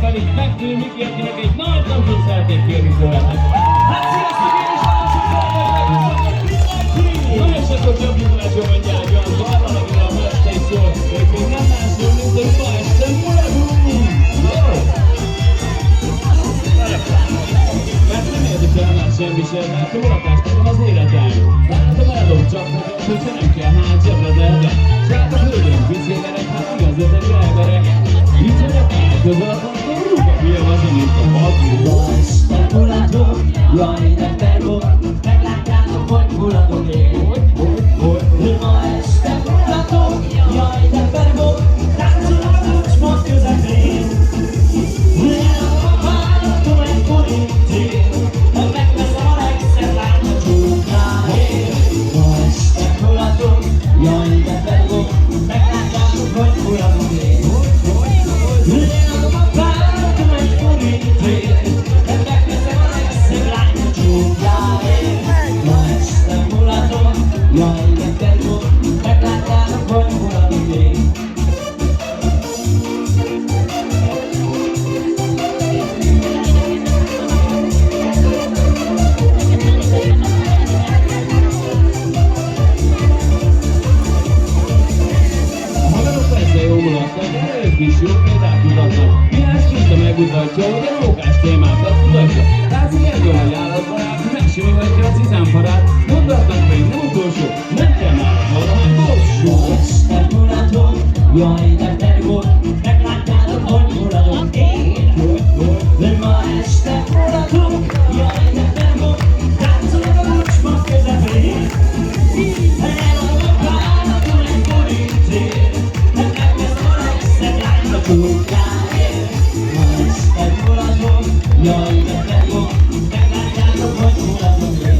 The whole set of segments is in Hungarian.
szépen itt megtűnni, Miki, akinek egy nagy tapsot szeretnék kérni tőletek. Hát sziasztok, én is nagyon és akkor csapjunk le Zsolt Gyágyan, balra legyen a mellette is szól, hogy még nem másról, mint hogy ma este muladunk! Mert nem érdekel már semmi sem, mert a mulatást nekem az életem. Látom, eldom csak neked, hogyha nem kell hát zsebre lehetek. Srát a hölgyön, piszéverek, hát igaz, öteg elverek. Így vagyok el, közel a ponton rúg, a hülye az, mint a magú. Ma este muladok, jaj, de pergok, meglátjátok, hogy muladok én. Ma este muladok, jaj, de pergok, táncolok a kocsma közepén. Leadom a vállatom egy korintért, megveszem a legszebb lányt a csókáért. Ma este muladok, jaj, de pergok, meglátjátok, hogy muladok én. Leadom a vállatom egy korintért, megveszem a legszebb lányt a csókáért. Ma este muladok, jaj, de pergok, meglátjátok, hogy muladok én. Haverok persze jó mulatnak, de ők is jó példát mutatnak. Mihály Krista megmutatja, hogy a rókás témákat mutatja. Látszik Ergő ajánlatbarát, megsimogatja a cizámparát. Mondatnak még nem utolsó, nem kell már valahogy borsó. Ma este muladok, jaj, de pergok, meglátjátok, hogy muladok én. Ma este muladok, jaj, de pergok, táncolok a kocsma közepén. Eladom a vállatom egy korintért, megveszem a legszebb lányt a csókáért. Ma este muladok, jaj, de pergok, meglátjátok, hogy muladok én.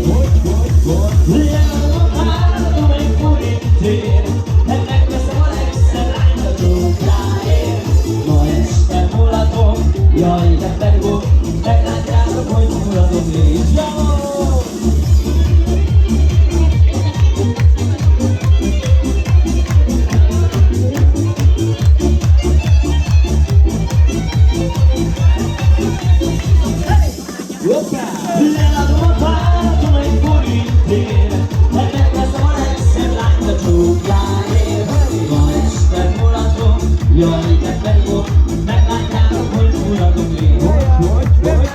Eladom a vállatom egy korintért, megveszem a legszebb lányt a csókáért. Ma este muladok, jaj, de pergok, meglátjátok, hogy muladok én. Leadom a vállatom egy korintért, megveszem a legszebb lányt a csókáért. Ma este muladok, jaj, de pergok, meglátjátok, hogy muladok én.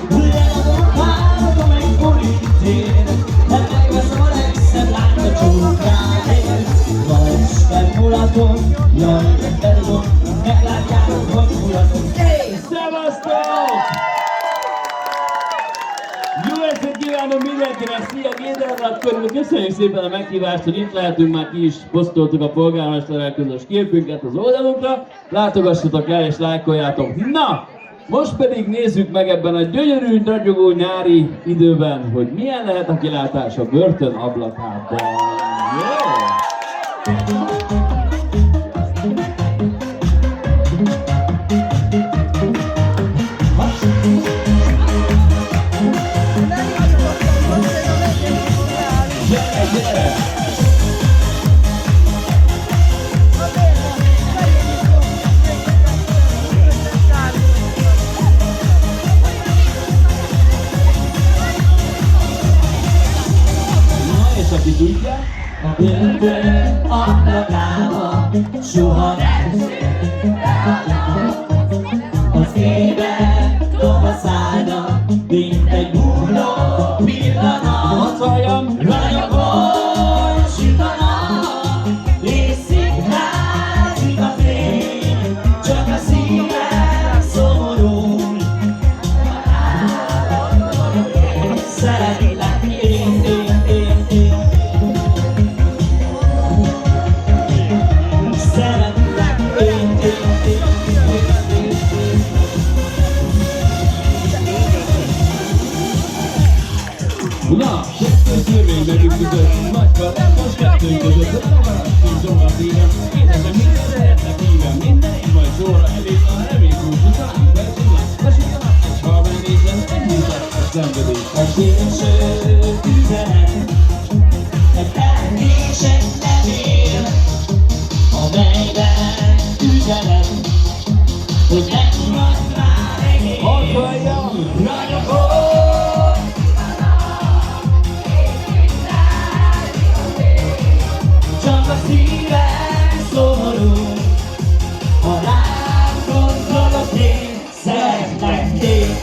Leadom a vállatom egy korintért, megveszem a legszebb lányt a csókáért. Ma este muladok, jaj, de pergok, meglátjátok, hogy muladok én. Szevasztok! Jó estét kívánok mindenkinek! Szia Géderlak körül! Köszönjük szépen a meghívást, hogy itt lehetünk, már ki is posztoltuk a polgármesterrel közös képünket az oldalunkra. Látogassatok el és lájkoljátok! Na! Most pedig nézzük meg ebben a gyönyörű, ragyogó nyári időben, hogy milyen lehet a kilátás a börtön ablakában. Jó! Aki tudja, A börtön ablakába soha nem fér. Az éjben dobaszálnak, mint egy múló pillanat. hatallam, Ragyogol, süt a nap, és sziklázik a fény, csak a szívem szomorul. Szeretlek én. Szeretlek én. Na, kettő törvény megütközött, nagy kalapos kettőnk között, hogy nem maradtunk zomra szívem, édesem minden szeretnek hívem, minden így majd sorra elég, a remény hús után, percsinál, esélyenek, és ha megnézem, együttet a szenvedés. A késő üzenet, egy elkésett levél, amelyben üzenet, hogy nem vagy már egész. Ott vagyok! Ragyogok! Csak a szívem szomorú, ha rám gondolok én, szeretlek én.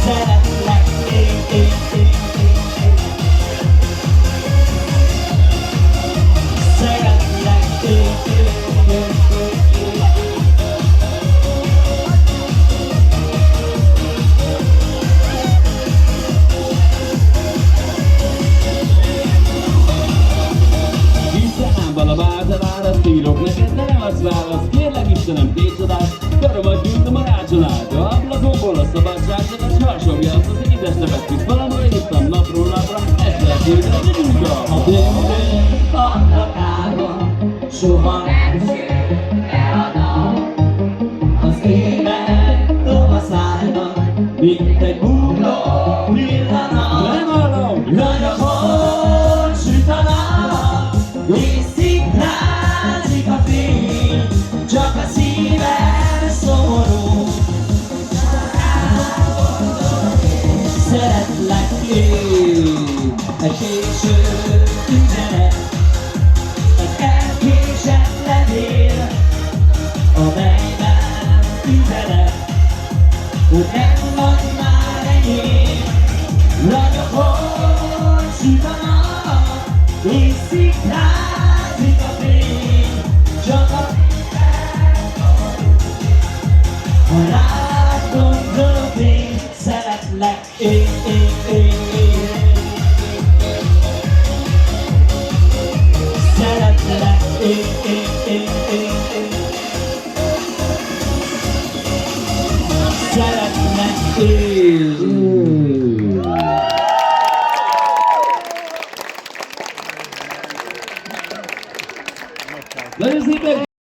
Szeretlek én. Szeretlek én. Istenámban a választ írok neked, de nem adsz választ. Kérlek Istenem, tégy csodát, karomat gyűjtöm a rácsonágra. Ablakokból a szabadságnak, a harsogja azt az édes nevetük. Valamely írtam napról napra, ezt lehet írni, hogy nyújtja. A döntő ablakában soha nem jön beadom. Az évek tovaszállnak, mint egy múló pillanat. Nem hallom! Ragyogón süt a nap, és szikrázik a fény, csak a szívem szomorú. Szeretlek én, egy késő üzenet, egy elkésett levél, amelyben üzenet, hogy nem vagy már enyém. Ragyogón süt a nap, és szikrázik a fény, csak a szívem szomorú. Ha rád gondolok én, szeretlek én. Szeretlek én. Szeretlek én.